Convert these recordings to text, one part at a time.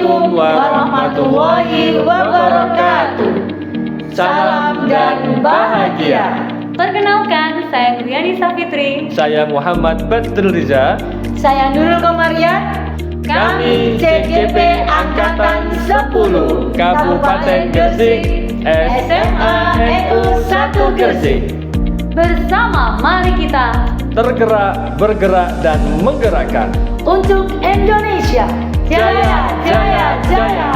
Assalamualaikum warahmatullahi wabarakatuh. Salam dan bahagia. Perkenalkan, saya Nuriani Safitri. Saya Muhammad Badrul Riza. Saya Nurul Komaria. Kami CGP Angkatan 10 Kabupaten Gresik, SMA NU 1 Gresik. Bersama mari kita Tergerak, bergerak, dan menggerakkan Untuk Indonesia. Jaya, jaya, jaya.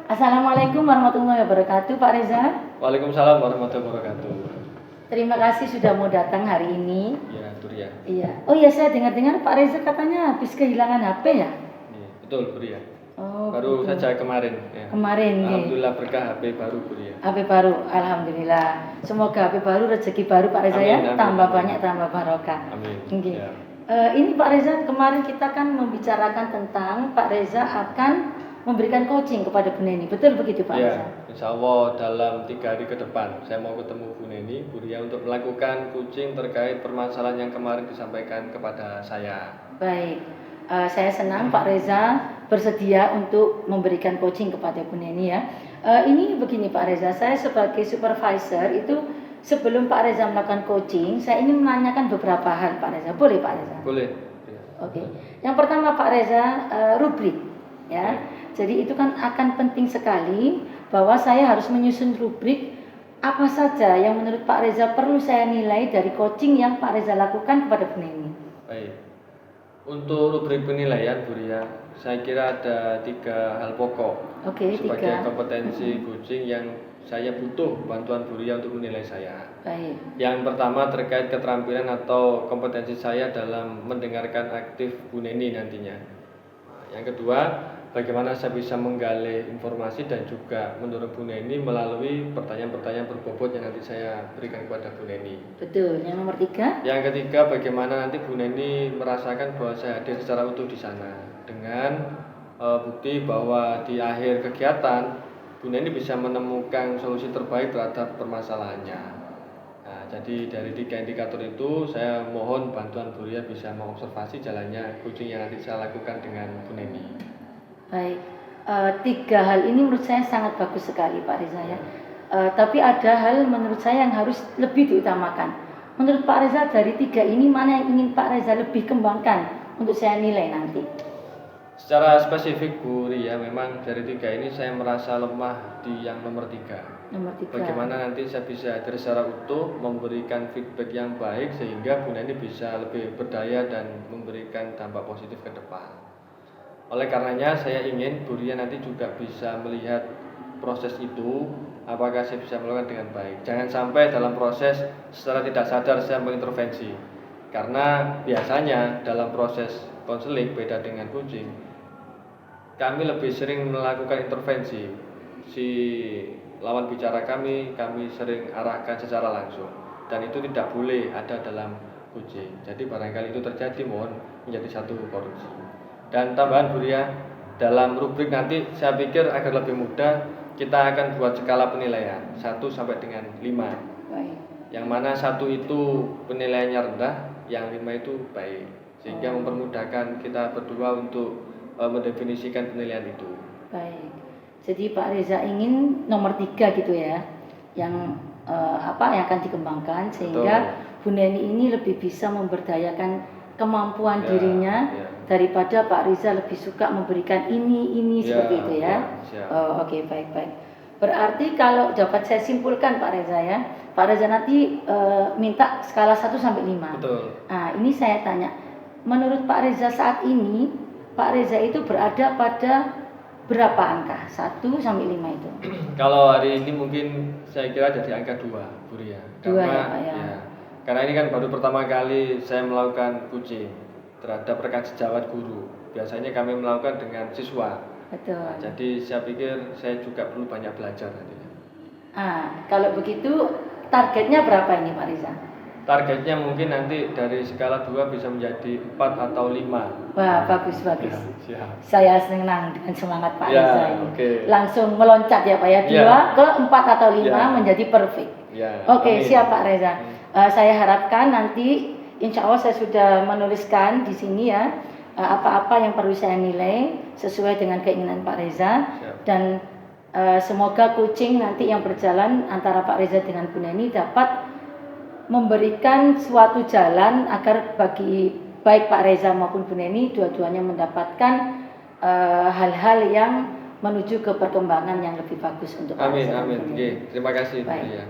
Assalamualaikum warahmatullahi wabarakatuh, Pak Reza. Waalaikumsalam warahmatullahi wabarakatuh. Terima kasih sudah mau datang hari ini. Ya, Buria. Iya. Oh iya, saya dengar-dengar Pak Reza katanya habis kehilangan HP ya? Iya, betul, Buria. Oh, Baru betul. saja kemarin. Ya. Kemarin, nggih. Alhamdulillah berkah HP baru, Buria. HP baru, alhamdulillah. Semoga HP baru, rezeki baru Pak Reza ya, Amin, amin, tambah amin. banyak, tambah barokah. Amin. Nggih. Ya. Ini Pak Reza, kemarin kita kan membicarakan tentang Pak Reza akan memberikan coaching kepada Bu Neni. Betul begitu Pak Reza? Ya, insya Allah dalam 3 hari ke depan saya mau ketemu Bu Neni, Buria, untuk melakukan coaching terkait permasalahan yang kemarin disampaikan kepada saya. Baik, saya senang Pak Reza bersedia untuk memberikan coaching kepada Bu Neni ya. Ini begini Pak Reza, saya sebagai supervisor itu sebelum Pak Reza melakukan coaching, saya ingin menanyakan beberapa hal Pak Reza. Boleh Pak Reza? Boleh. Ya. Oke. Yang pertama Pak Reza, rubrik ya. Jadi itu kan akan penting sekali bahwa saya harus menyusun rubrik apa saja yang menurut Pak Reza perlu saya nilai dari coaching yang Pak Reza lakukan kepada Bu Neni. Baik. Untuk rubrik penilaian, Buria, saya kira ada 3 hal pokok Oke, sebagai 3. kompetensi coaching yang saya butuh bantuan Buria untuk menilai saya. Baik. Yang pertama terkait keterampilan atau kompetensi saya dalam mendengarkan aktif Bu Neni nantinya. Yang kedua, bagaimana saya bisa menggali informasi dan juga mendorong Bu Neni melalui pertanyaan-pertanyaan berbobot yang nanti saya berikan kepada Bu Neni. Betul. Yang nomor 3. Yang ketiga, bagaimana nanti Bu Neni merasakan bahwa saya hadir secara utuh di sana dengan bukti bahwa di akhir kegiatan Bu Neni bisa menemukan solusi terbaik terhadap permasalahannya. Nah, jadi dari 3 indikator itu saya mohon bantuan Buria bisa mengobservasi jalannya coaching yang nanti saya lakukan dengan Bu Neni. Baik. 3 hal ini menurut saya sangat bagus sekali Pak Reza ya. Tapi ada hal menurut saya yang harus lebih diutamakan. Menurut Pak Reza dari 3 ini mana yang ingin Pak Reza lebih kembangkan untuk saya nilai nanti? Secara spesifik Bu Ria, memang dari 3 ini saya merasa lemah di yang nomor 3. Nomor 3. Bagaimana nanti saya bisa hadir secara utuh, memberikan feedback yang baik sehingga Bu Neni bisa lebih berdaya dan memberikan dampak positif ke depan. Oleh karenanya saya ingin Bu Ria nanti juga bisa melihat proses itu, apakah saya bisa melakukan dengan baik. Jangan sampai dalam proses secara tidak sadar saya mengintervensi. Karena biasanya dalam proses konseling beda dengan coaching, kami lebih sering melakukan intervensi. Si lawan bicara kami sering arahkan secara langsung, dan itu tidak boleh ada dalam coaching. Jadi barangkali itu terjadi, mohon menjadi satu koreksi. Dan tambahan Buria, dalam rubrik nanti saya pikir agar lebih mudah kita akan buat skala penilaian 1 sampai dengan 5. Baik. Yang mana 1 itu penilaiannya rendah, yang 5 itu baik, sehingga mempermudahkan kita berdua untuk mendefinisikan penilaian itu. Baik. Jadi Pak Reza ingin nomor 3 gitu ya, yang yang akan dikembangkan sehingga Bu Neni ini lebih bisa memberdayakan kemampuan dirinya daripada Pak Reza lebih suka memberikan ini seperti itu ya. Oke, baik. Berarti kalau dapat saya simpulkan Pak Reza ya, Pak Reza nanti minta skala 1 sampai 5. Betul. Nah, ini saya tanya, menurut Pak Reza saat ini Pak Reza itu berada pada berapa angka? 1 sampai 5 itu? Kalau hari ini mungkin saya kira jadi angka 2, Buria. 2 ya, Pak ya. Karena ini kan baru pertama kali saya melakukan coaching terhadap rekan sejawat guru. Biasanya kami melakukan dengan siswa. Betul. Nah, jadi saya pikir saya juga perlu banyak belajar nantinya. Kalau begitu targetnya berapa ini Pak Riza? targetnya mungkin nanti dari skala 2 bisa menjadi 4 atau 5. Wah, bagus. Ya. Saya senang dengan semangat Pak Ya, Reza ini. oke. Langsung meloncat ya Pak ya, 2 Ya. ke 4 atau 5 Ya. menjadi perfect. Ya, Oke, amin. siap Pak Reza. Saya harapkan nanti insya Allah saya sudah menuliskan di sini ya apa-apa yang perlu saya nilai sesuai dengan keinginan Pak Reza. Siap. Dan semoga coaching nanti yang berjalan antara Pak Reza dengan Bu Neni dapat memberikan suatu jalan agar bagi baik Pak Reza maupun Bu Neni dua-duanya mendapatkan hal-hal yang menuju ke perkembangan yang lebih bagus untuk Pak Amin, Reza dan amin. Bu Neni. Oke, terima kasih. Baik. Iya.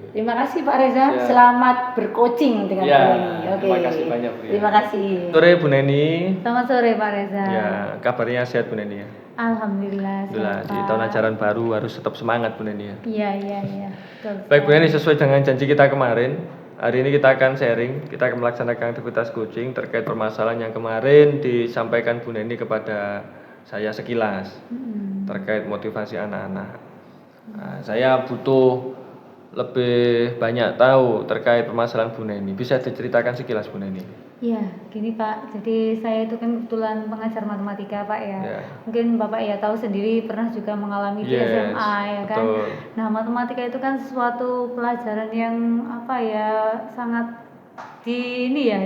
Terima kasih Pak Reza, Ya. selamat bercoaching dengan Ya, Bu Neni. Oke. terima kasih banyak, Bu. Terima kasih. Sore Bu Neni. Selamat sore Pak Reza. Ya, kabarnya sehat Bu Neni ya. Alhamdulillah. Alhamdulillah, sehat, di Pak. tahun ajaran baru harus tetap semangat Bu Neni ya. Iya. Betul Baik Bu sekali. Neni, sesuai dengan janji kita kemarin, hari ini kita akan sharing, kita akan melaksanakan aktivitas coaching terkait permasalahan yang kemarin disampaikan Bu Neni kepada saya sekilas terkait motivasi anak-anak. Nah, saya butuh lebih banyak tahu terkait permasalahan Bu Neni. Bisa diceritakan sekilas Bu Neni? Iya, gini Pak. Jadi saya itu kan kebetulan pengajar matematika Pak ya. Ya. Mungkin Bapak ya tahu sendiri pernah juga mengalami di Yes, SMA ya kan. betul. Nah, matematika itu kan sesuatu pelajaran yang apa ya sangat ini ya.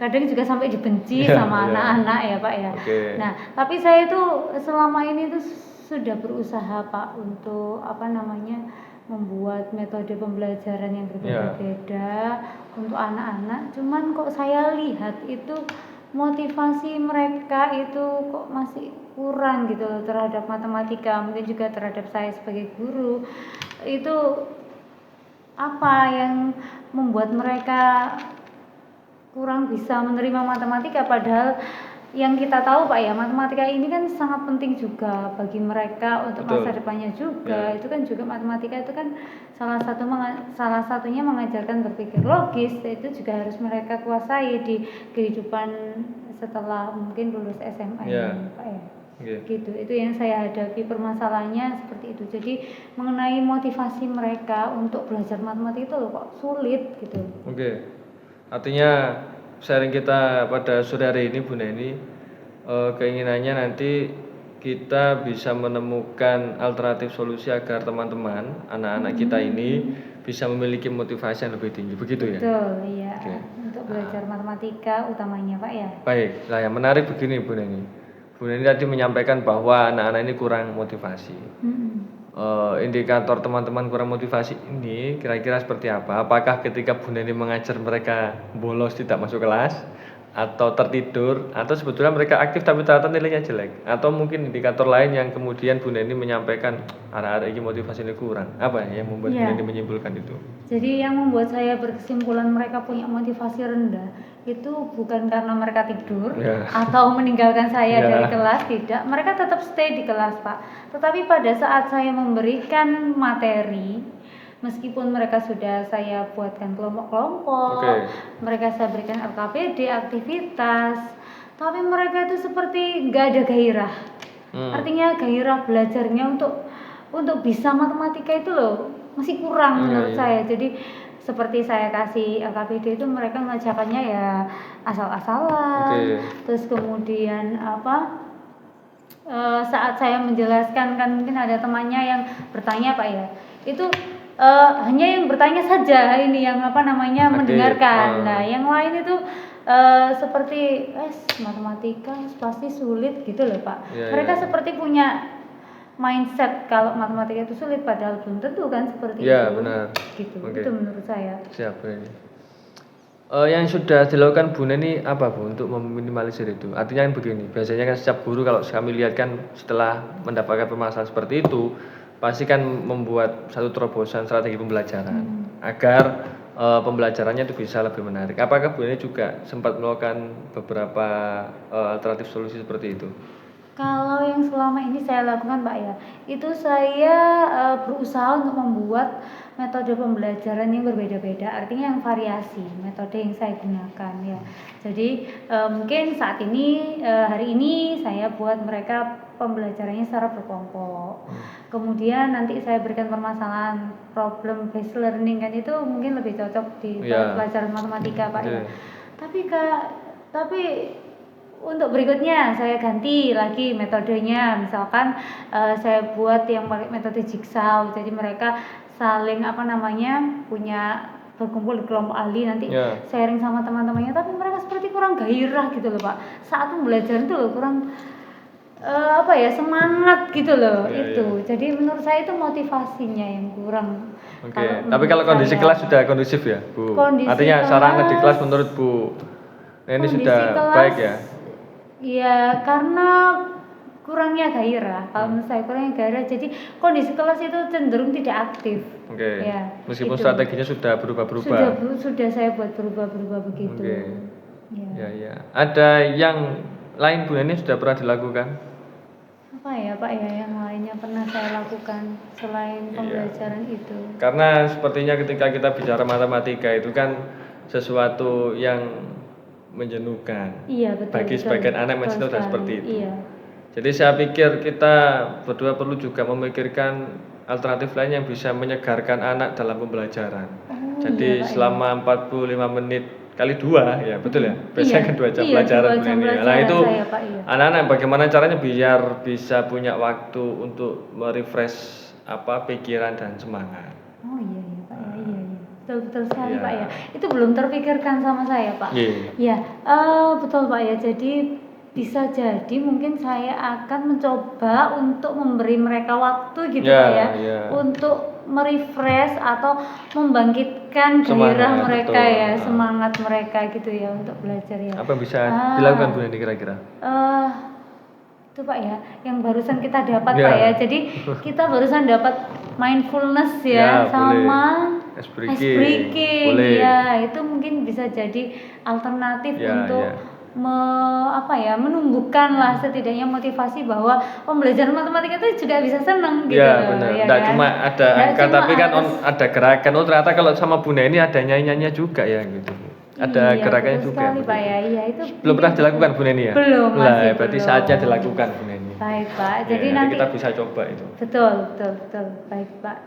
Kadang juga sampai dibenci Iya, sama iya. anak-anak ya Pak ya. Oke. Nah, tapi saya itu selama ini tuh sudah berusaha Pak untuk apa namanya membuat metode pembelajaran yang berbeda-beda untuk anak-anak. Cuman kok saya lihat itu motivasi mereka itu kok masih kurang gitu loh terhadap matematika, mungkin juga terhadap saya sebagai guru. Itu apa yang membuat mereka kurang bisa menerima matematika, padahal yang kita tahu Pak ya, matematika ini kan sangat penting juga bagi mereka untuk Betul. masa depannya juga. Ya. Itu kan juga matematika itu kan salah satunya mengajarkan berpikir logis, itu juga harus mereka kuasai di kehidupan setelah mungkin lulus SMA Ya. ini Pak ya. Oke. Gitu, itu yang saya hadapi permasalahannya seperti itu. Jadi mengenai motivasi mereka untuk belajar matematika itu loh kok sulit gitu. Oke. Artinya sharing kita pada sore hari ini Bu Neni, keinginannya nanti kita bisa menemukan alternatif solusi agar teman-teman, anak-anak kita ini bisa memiliki motivasi yang lebih tinggi, begitu ya? Betul, iya. Oke. Untuk belajar matematika utamanya Pak ya. Baik, saya menarik begini Bu Neni. Bu Neni tadi menyampaikan bahwa anak-anak ini kurang motivasi. Indikator teman-teman kurang motivasi ini kira-kira seperti apa? Apakah ketika Bu Neni mengajar mereka bolos tidak masuk kelas, atau tertidur, atau sebetulnya mereka aktif tapi ternyata nilainya jelek, atau mungkin indikator lain yang kemudian Bu Neni menyampaikan arah-arah ini motivasi ini kurang? Apa yang membuat Bu Iya. Neni menyimpulkan itu? Jadi yang membuat saya berkesimpulan mereka punya motivasi rendah itu bukan karena mereka tidur Ya. atau meninggalkan saya Ya. dari kelas, tidak. Mereka tetap stay di kelas Pak. Tetapi pada saat saya memberikan materi, meskipun mereka sudah saya buatkan kelompok-kelompok, Oke. mereka saya berikan LKPD, aktivitas, tapi mereka itu seperti nggak ada gairah. Artinya gairah belajarnya untuk bisa matematika itu loh masih kurang menurut Iya. saya. Jadi seperti saya kasih LKPD itu mereka mengerjakannya ya asal-asalan. Oke. Terus kemudian saat saya menjelaskan kan mungkin ada temannya yang bertanya Pak ya, itu hanya yang bertanya saja ini yang Aktif. mendengarkan. Nah yang lain itu seperti matematika pasti sulit gitu loh Pak. Iya, Mereka iya. seperti punya mindset kalau matematika itu sulit, padahal belum tentu kan seperti Ya, itu. benar. Gitu. Oke. Itu menurut saya. Siap Bu Neni. Yang sudah dilakukan Bu Neni apa Bu untuk meminimalisir itu? Artinya kan begini, biasanya kan setiap guru kalau kami lihat kan setelah mendapatkan permasalahan seperti itu, pasti kan membuat satu terobosan strategi pembelajaran agar pembelajarannya itu bisa lebih menarik. Apakah Bu Neni juga sempat melakukan beberapa alternatif solusi seperti itu? Kalau yang selama ini saya lakukan Pak ya, itu saya berusaha untuk membuat metode pembelajaran yang berbeda-beda, artinya yang variasi metode yang saya gunakan ya. Jadi mungkin saat ini hari ini saya buat mereka pembelajarannya secara berkelompok. Kemudian nanti saya berikan permasalahan problem based learning kan itu mungkin lebih cocok di pelajaran matematika Pak ya. Tapi untuk berikutnya saya ganti lagi metodenya, misalkan saya buat yang pakai metode jigsaw, jadi mereka saling punya berkumpul di kelompok ahli nanti sharing sama teman-temannya, tapi mereka seperti kurang gairah gitu loh Pak saat pembelajaran itu loh, kurang semangat gitu loh Jadi menurut saya itu motivasinya yang kurang. Tapi kalau kondisi kelas sudah kondusif ya Bu? Artinya sarana di kelas menurut Bu ini sudah baik ya? Iya, karena kurangnya gairah. Kalau menurut saya kurangnya gairah, jadi kondisi kelas itu cenderung tidak aktif. Ya, meskipun strateginya sudah berubah-berubah. Sudah saya buat berubah-berubah begitu. Ya. Ada yang lain Bu ini sudah pernah dilakukan? Apa ya Pak ya yang lainnya pernah saya lakukan selain pembelajaran itu? Karena sepertinya ketika kita bicara matematika itu kan sesuatu yang menjenuhkan. Iya, betul. Bagi sebagian anak masih sudah seperti itu. Iya. Jadi saya pikir kita berdua perlu juga memikirkan alternatif lain yang bisa menyegarkan anak dalam pembelajaran. Jadi selama 45 menit kali 2 ya, betul ya? Biasanya kan 2 jam pelajaran ini. Nah, itu anak-anak bagaimana caranya biar bisa punya waktu untuk merefresh pikiran dan semangat. Oh iya Pak ya, iya. Betul sekali Pak ya. Itu belum terpikirkan sama saya Pak. Betul Pak ya. Jadi bisa jadi mungkin saya akan mencoba untuk memberi mereka waktu gitu Pak ya. Untuk merefresh atau membangkitkan gairah mereka semangat mereka gitu ya untuk belajar ya. Apa bisa dilakukan Bu Neni kira-kira? Itu Pak ya, yang barusan kita dapat Pak ya. Jadi kita barusan dapat mindfulness sama ice breaking. Ya, itu mungkin bisa jadi alternatif untuk menumbuhkan lah setidaknya motivasi bahwa pembelajaran matematika itu juga bisa senang gitu. Benar. Tidak cuma ada angka tapi kan ada gerakan. Ternyata kalau sama Bu Neni ada nyanyi-nyanyinya juga ya gitu. Ada gerakannya juga. Sekali, Pak ya. Iya, itu belum pernah dilakukan Bu Neni ya? Belum. Berarti saatnya dilakukan Bu Neni. Baik Pak. Jadi nanti kita bisa coba itu. Betul. Baik Pak.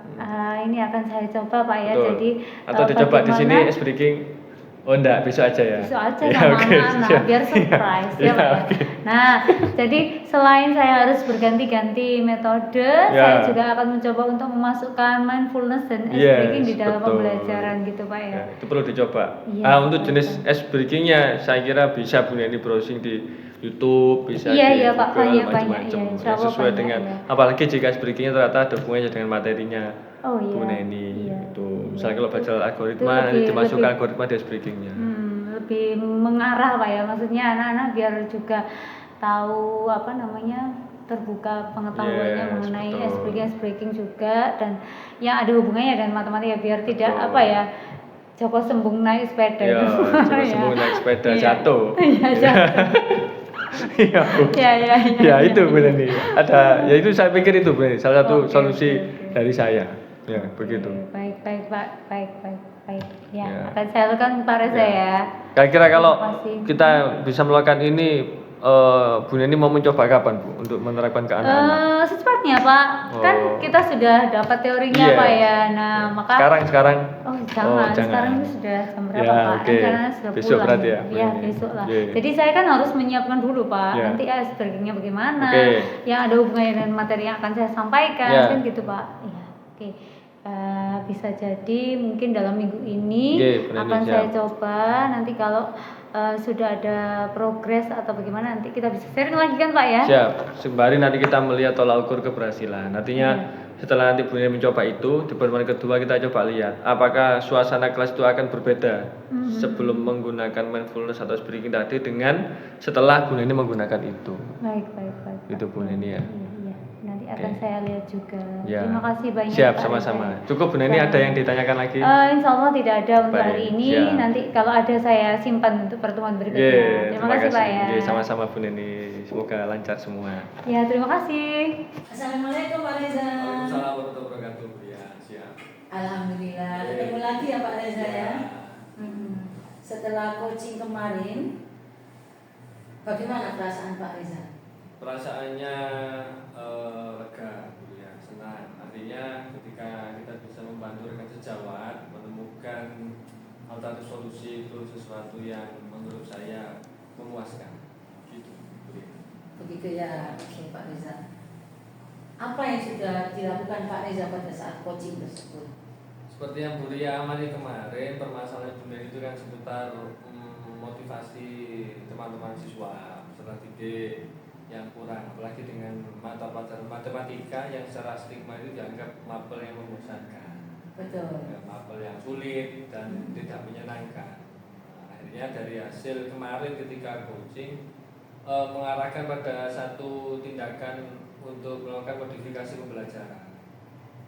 Ini akan saya coba Pak ya. Jadi atau dicoba di sini ice breaking. Oh enggak, besok aja ya? Besok aja sama anak-anak, biar surprise ya Pak ya. Nah, jadi selain saya harus berganti-ganti metode, saya juga akan mencoba untuk memasukkan mindfulness dan ice breaking di dalam pembelajaran gitu Pak ya. Itu perlu dicoba. Untuk jenis ice breakingnya saya kira bisa Bu Neni browsing di YouTube, bisa di Google, macam-macam. Sesuai dengan, apalagi jika ice breakingnya ternyata ada hubungannya dengan materinya. Bu Neni itu misalnya kalau baca algoritma nanti dimasukkan algoritma di breakingnya lebih mengarah Pak ya, maksudnya anak-anak biar juga tahu terbuka pengetahuannya mengenai ice breaking juga, dan yang ada hubungannya dengan matematika biar tidak Joko Sembung naik sepeda Joko Sembung naik sepeda jatuh. Itu benar nih. Ada itu saya pikir itu benar salah satu solusi dari saya. Ya, begitu. Baik Pak. Ya, akan saya lakukan Pak Reza ya. Kira-kira kalau kita bisa melakukan ini Bu Neni mau mencoba kapan Bu untuk menerapkan ke anak-anak? Secepatnya Pak. Kan kita sudah dapat teorinya Pak ya. Nah, maka sekarang. Jangan. Sekarang ini sudah jam berapa Pak? Karena sudah besok pulang. Berarti ya. Ya, besok lah. Jadi saya kan harus menyiapkan dulu Pak. Nanti ice breakingnya bagaimana? Yang ada hubungannya dengan materi yang akan saya sampaikan kan gitu Pak. Iya. Oke. Bisa jadi mungkin dalam minggu ini akan saya coba. Nanti kalau sudah ada progres atau bagaimana nanti kita bisa sharing lagi kan Pak ya? Siap. Sembari nanti kita melihat tolak ukur keberhasilan. Nantinya setelah nanti Bu Neni mencoba itu, di pertemuan kedua kita coba lihat apakah suasana kelas itu akan berbeda sebelum menggunakan mindfulness atau speaking tadi dengan setelah Bu Neni menggunakan itu. Baik. Itu Bu Neni ya. Nanti akan saya lihat juga. Terima kasih banyak. Siap, sama-sama. Cukup Bu Neni, ada yang ditanyakan lagi? Insya Allah tidak ada untuk hari ini. Nanti kalau ada saya simpan untuk pertemuan berikutnya. Terima kasih Pak ya. Sama-sama Bu Neni. Semoga lancar semua. Ya, terima kasih. Assalamualaikum Pak Reza. Waalaikumsalam warahmatullahi wabarakatuh. Ya, siap. Alhamdulillah. Ketemu lagi ya Pak Reza ya. Setelah coaching kemarin, bagaimana perasaan Pak Reza? Perasaannya lega, ya, senang. Artinya ketika kita bisa membantu rekan sejawat menemukan alternatif solusi itu sesuatu yang menurut saya memuaskan. Gitu. Begitu ya, oke Pak Reza. Apa yang sudah dilakukan Pak Reza pada saat coaching tersebut? Seperti yang Bu Ria amati kemarin, permasalahan Bu Ria itu kan seputar motivasi teman-teman siswa peserta didik yang kurang, apalagi dengan mata pelajaran matematika yang secara stigma itu dianggap mapel yang membosankan, Betul. ya, mapel yang sulit dan tidak menyenangkan. Nah, akhirnya dari hasil kemarin ketika coaching mengarahkan pada satu tindakan untuk melakukan modifikasi pembelajaran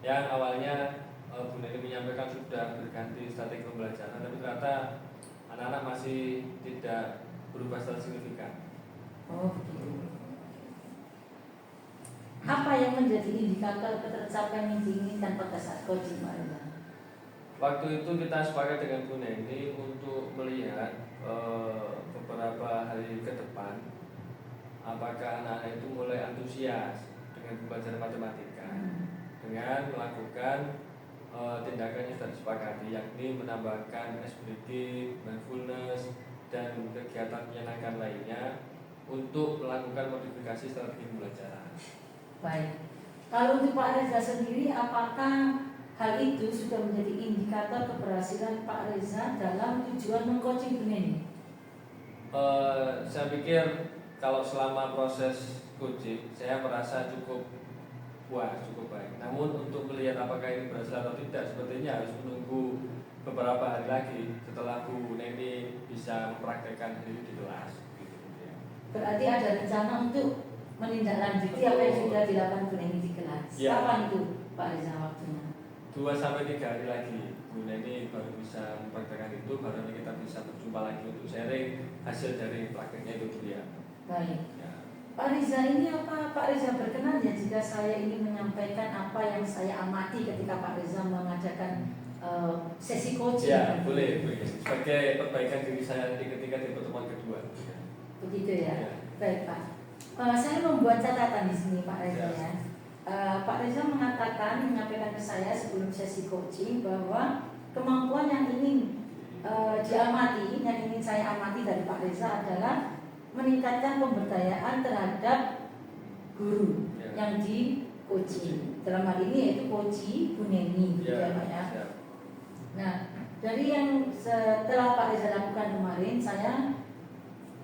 yang awalnya Bu Neni menyampaikan sudah berganti strategi pembelajaran, tapi ternyata anak-anak masih tidak berubah secara signifikan. Oh begitu. Apa yang menjadi indikator ketercapaian yang diinginkan pada saat coaching Pak Reza? Waktu itu kita sepakat dengan Bu Neni untuk melihat beberapa hari ke depan apakah anak-anak itu mulai antusias dengan pembelajaran matematika dengan melakukan tindakan yang sudah disepakati, yakni menambahkan explicative, mindfulness, dan kegiatan menyenangkan lainnya untuk melakukan modifikasi strategi pembelajaran. Baik. Kalau untuk Pak Reza sendiri, apakah hal itu sudah menjadi indikator keberhasilan Pak Reza dalam tujuan mengcoaching ini? Saya pikir kalau selama proses coaching saya merasa cukup puas, cukup baik. Namun untuk melihat apakah ini berhasil atau tidak, sepertinya harus menunggu beberapa hari lagi setelah Bu Neni bisa mempraktekkan ini di kelas. Gitu, ya. Berarti ada rencana untuk menindaklanjuti apa yang sudah dilakukan Bu Neni di kelas. Ya. Kapan itu Pak Reza waktunya? 2-3 hari lagi Bu Neni baru bisa mempraktekkan itu, baru nanti kita bisa berjumpa lagi untuk sharing hasil dari prakteknya itu dia. Baik. Ya. Pak Reza, ini apa Pak Reza berkenan ya jika saya ingin menyampaikan apa yang saya amati ketika Pak Reza mengadakan sesi coaching? Ya, boleh. Sebagai perbaikan diri saya nanti ketika di pertemuan kedua. Begitu ya. Ya. Baik Pak. Saya membuat catatan di sini Pak Reza Ya. ya. Pak Reza mengatakan, menyampaikan ke saya sebelum sesi coaching bahwa kemampuan yang ingin diamati, yang ingin saya amati dari Pak Reza adalah meningkatkan pemberdayaan terhadap guru yang di coaching. Dalam hal ini yaitu coaching Bu Neni, gitu ya Pak ya. Nah, dari yang setelah Pak Reza lakukan kemarin, saya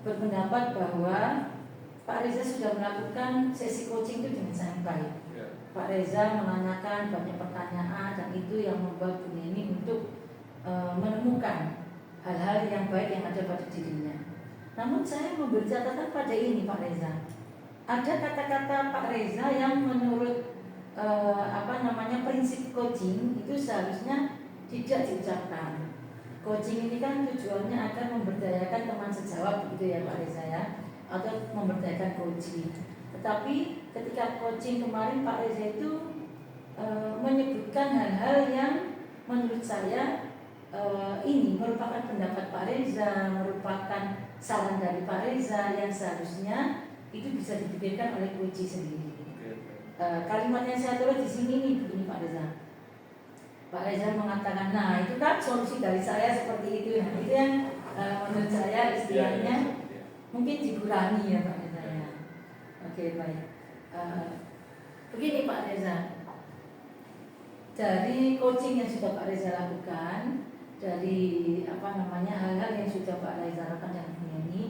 berpendapat bahwa Pak Reza sudah melakukan sesi coaching itu dengan sangat baik. Pak Reza menanyakan banyak pertanyaan dan itu yang membuat Bu Neni untuk menemukan hal-hal yang baik yang ada pada dirinya. Namun saya memberi catatan pada ini Pak Reza. Ada kata-kata Pak Reza yang menurut prinsip coaching itu seharusnya tidak diucapkan. Coaching ini kan tujuannya akan memberdayakan teman sejawat, begitu ya Pak Reza ya, atau memberdayakan coaching. Tetapi ketika coaching kemarin Pak Reza itu menyebutkan hal-hal yang menurut saya ini merupakan pendapat Pak Reza, merupakan saran dari Pak Reza yang seharusnya itu bisa dipikirkan oleh coaching sendiri. Kalimat yang saya tulis di sini nih begini Pak Reza. Pak Reza mengatakan, nah itu kan solusi dari saya seperti itu. Nah, itu yang menurut saya istilahnya mungkin dikurangi ya Pak Reza ya. Oke baik. Begini Pak Reza, dari coaching yang sudah Pak Reza lakukan, dari hal-hal yang sudah Pak Reza lakukan dengan Bu Neni,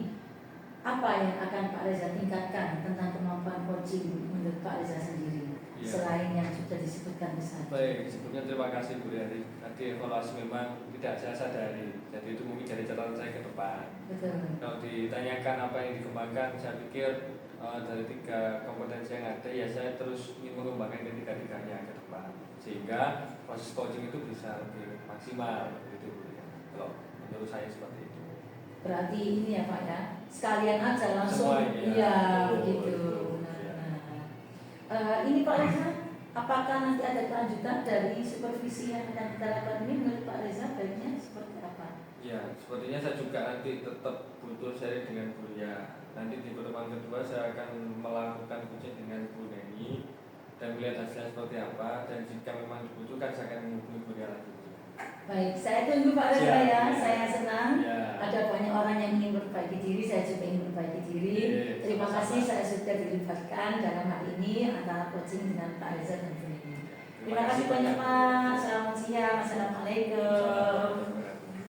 apa yang akan Pak Reza tingkatkan tentang kemampuan coaching menurut Pak Reza sendiri? Ya. Selain yang sudah disebutkan besar. Baik, sebelumnya terima kasih Bu Ria. Tadi evaluasi memang tidak saya sadari, jadi itu mungkin dari catatan saya ke depan. Betul. Kalau ditanyakan apa yang dikembangkan, saya pikir dari 3 kompetensi yang ada, ya saya terus ingin mengembangkan ketiga-tiganya ke depan, sehingga proses coaching itu bisa lebih maksimal, gitu Bu Ria. Kalau menurut saya seperti itu. Berarti ini ya Pak ya, sekalian aja langsung. Semua, iya begitu. Ini Pak Reza, apakah nanti ada kelanjutan dari supervisi yang akan kita lakukan ini menurut Pak Reza baiknya seperti apa? Ya, sepertinya saya juga nanti tetap butuh sharing dengan Buya. Nanti di pertemuan kedua saya akan melakukan coaching dengan Bu Neni dan melihat hasilnya seperti apa, dan jika memang dibutuhkan saya akan menghubungi Buya lagi. Baik, saya tunggu Pak Reza ya. Saya senang Ya. ada banyak orang yang ingin memperbaiki diri, saya juga ingin memperbaiki diri. Terima kasih saya sudah dilibatkan dalam hal ini antara coaching dengan Pak Reza dan Bu Neni. Terima kasih banyak Pak. Selamat siang. Assalamualaikum.